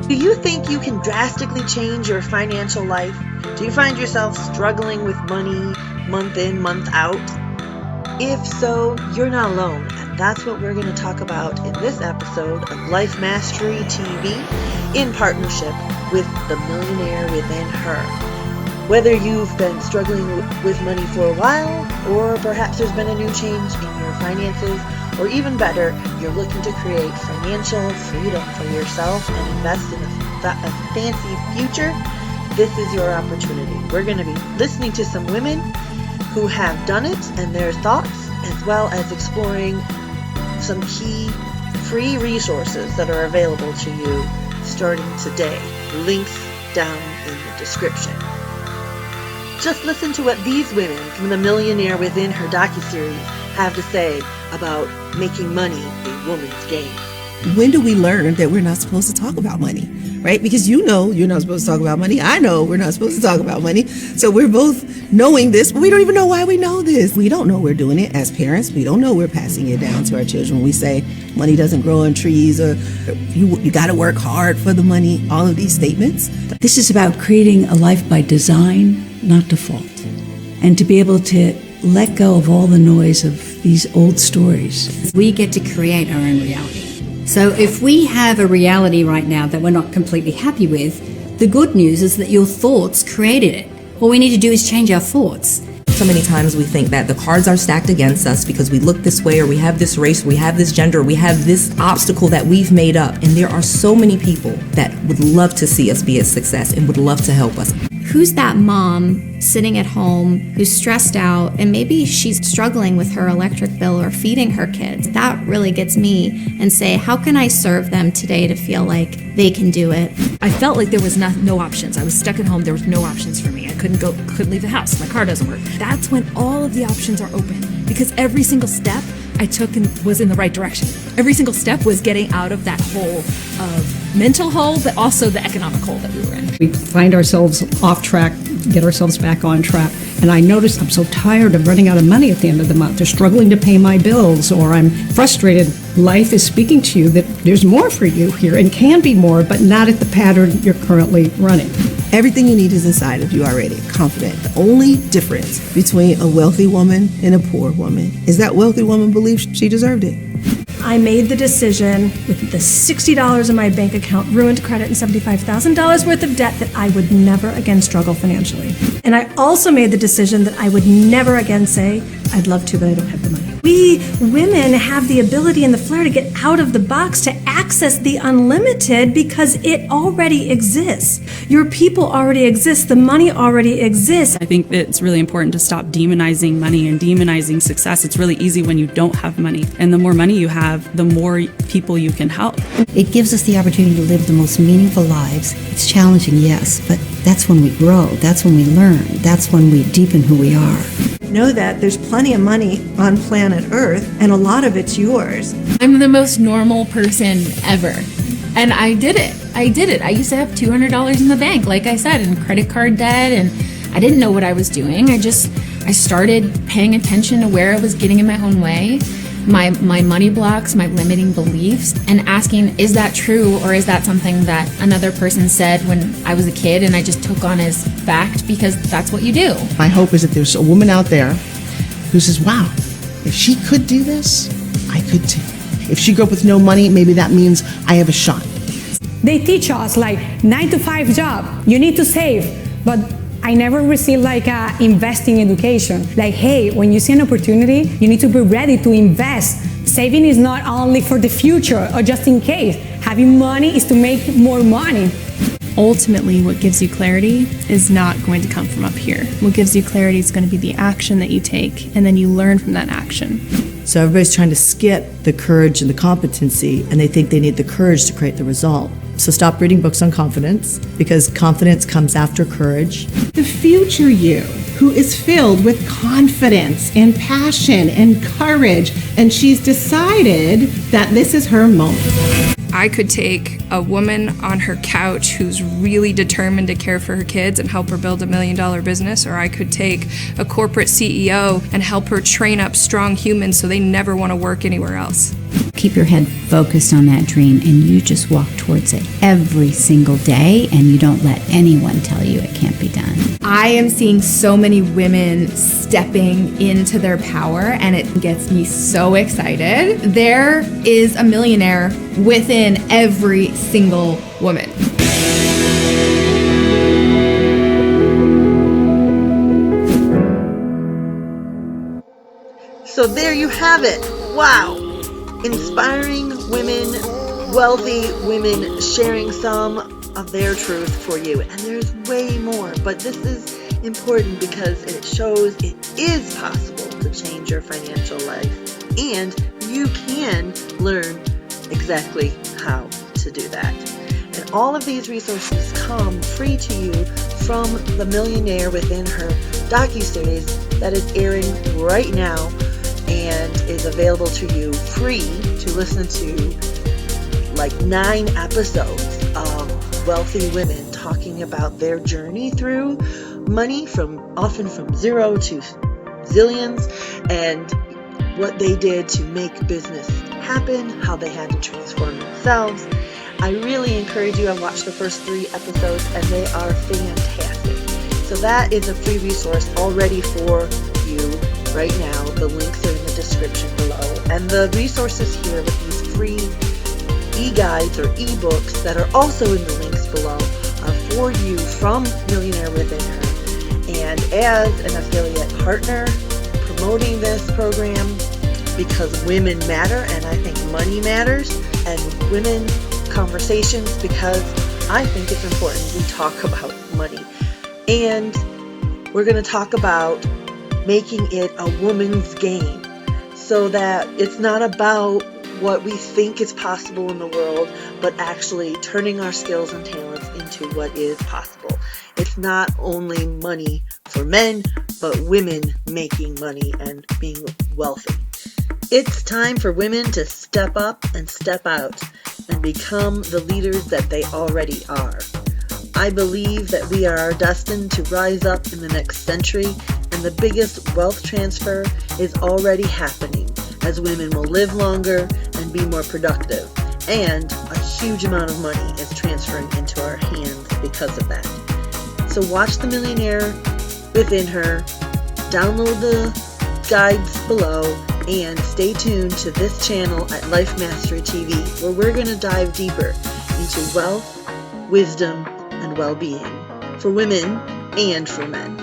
Do you think you can drastically change your financial life? Do you find yourself struggling with money month in, month out? If so, you're not alone, and that's what we're going to talk about in this episode of Life Mastery TV in partnership with the Millionaire Within Her. Whether you've been struggling with money for a while, or perhaps there's been a new change in your finances, or even better, you're looking to create financial freedom for yourself and invest in a fancy future, this is your opportunity. We're going to be listening to some women who have done it and their thoughts, as well as exploring some key free resources that are available to you starting today. Links down in the description. Just listen to what these women from the Millionaire Within Her docuseries have to say about making money a woman's game. When do we learn that we're not supposed to talk about money, right? Because you know you're not supposed to talk about money. I know we're not supposed to talk about money. So we're both knowing this, but we don't even know why we know this. We don't know we're doing it as parents. We don't know we're passing it down to our children. We say money doesn't grow on trees, or you got to work hard for the money, all of these statements. This is about creating a life by design, not default. And to be able to let go of all the noise of these old stories. We get to create our own reality. So if we have a reality right now that we're not completely happy with, the good news is that your thoughts created it. All we need to do is change our thoughts. So many times we think that the cards are stacked against us because we look this way, or we have this race, we have this gender, we have this obstacle that we've made up. And there are so many people that would love to see us be a success and would love to help us. Who's that mom sitting at home who's stressed out and maybe she's struggling with her electric bill or feeding her kids? That really gets me, and say, how can I serve them today to feel like they can do it? I felt like there was no options. I was stuck at home. There was no options for me. I couldn't leave the house. My car doesn't work. That's when all of the options are open, because every single step I took was in the right direction. Every single step was getting out of that hole of mental hole, but also the economic hole that we were in. We find ourselves off track, get ourselves back on track. And I noticed I'm so tired of running out of money at the end of the month, or struggling to pay my bills, or I'm frustrated. Life is speaking to you that there's more for you here, and can be more, but not at the pattern you're currently running. Everything you need is inside of you already, confident. The only difference between a wealthy woman and a poor woman is that wealthy woman believes she deserved it. I made the decision with the $60 in my bank account, ruined credit, and $75,000 worth of debt that I would never again struggle financially. And I also made the decision that I would never again say, I'd love to, but I don't have the money. We women have the ability and the flair to get out of the box, to access the unlimited, because it already exists. Your people already exist. The money already exists. I think that it's really important to stop demonizing money and demonizing success. It's really easy when you don't have money. And the more money you have, the more people you can help. It gives us the opportunity to live the most meaningful lives. It's challenging, yes, but that's when we grow. That's when we learn. That's when we deepen who we are. Know that there's plenty of money on planet Earth, and a lot of it's yours. I'm the most normal person ever. And I did it. I used to have $200 in the bank, like I said, and credit card debt, and I didn't know what I was doing. I started paying attention to where I was getting in my own way, my money blocks, my limiting beliefs, and asking, is that true, or is that something that another person said when I was a kid and I just took on as fact because that's what you do? My hope is that there's a woman out there who says, wow, if she could do this, I could too. If she grew up with no money, maybe that means I have a shot. They teach us like 9-to-5 job, you need to save, but I never received like a investing education. Like, hey, when you see an opportunity, you need to be ready to invest. Saving is not only for the future or just in case. Having money is to make more money. Ultimately, what gives you clarity is not going to come from up here. What gives you clarity is going to be the action that you take, and then you learn from that action. So everybody's trying to skip the courage and the competency, and they think they need the courage to create the result. So stop reading books on confidence, because confidence comes after courage. The future you, who is filled with confidence and passion and courage, and she's decided that this is her moment. I could take a woman on her couch who's really determined to care for her kids and help her build $1 million business, or I could take a corporate CEO and help her train up strong humans so they never want to work anywhere else. Keep your head focused on that dream and you just walk towards it every single day, and you don't let anyone tell you it can't be done. I am seeing so many women stepping into their power, and it gets me so excited. There is a millionaire within every single woman. So there you have it. Wow. Inspiring women, wealthy women sharing some of their truth for you. And there's way more, but this is important because it shows it is possible to change your financial life, and you can learn exactly how to do that. And all of these resources come free to you from the Millionaire Within Her docuseries that is airing right now and is available to you free to listen to, like 9 episodes of wealthy women talking about their journey through money, often from zero to zillions, and what they did to make business happen, how they had to transform themselves. I really encourage you. I watched the first 3 episodes and they are fantastic. So that is a free resource already for you right now. The links are in the description below. And the resources here with these free e-guides or e-books that are also in the links below are for you from Millionaire Within Her. And as an affiliate partner promoting this program, because women matter and I think money matters, and women conversations because I think it's important we talk about money. And we're going to talk about making it a woman's game so that it's not about what we think is possible in the world, but actually turning our skills and talents into what is possible. It's not only money for men, but women making money and being wealthy. It's time for women to step up and step out and become the leaders that they already are. I believe that we are destined to rise up in the next century, and the biggest wealth transfer is already happening as women will live longer and be more productive, and a huge amount of money is transferring into our hands because of that. So watch The Millionaire Within Her, download the guides below, and stay tuned to this channel at Life Mastery TV, where we're going to dive deeper into wealth, wisdom, and well-being for women and for men.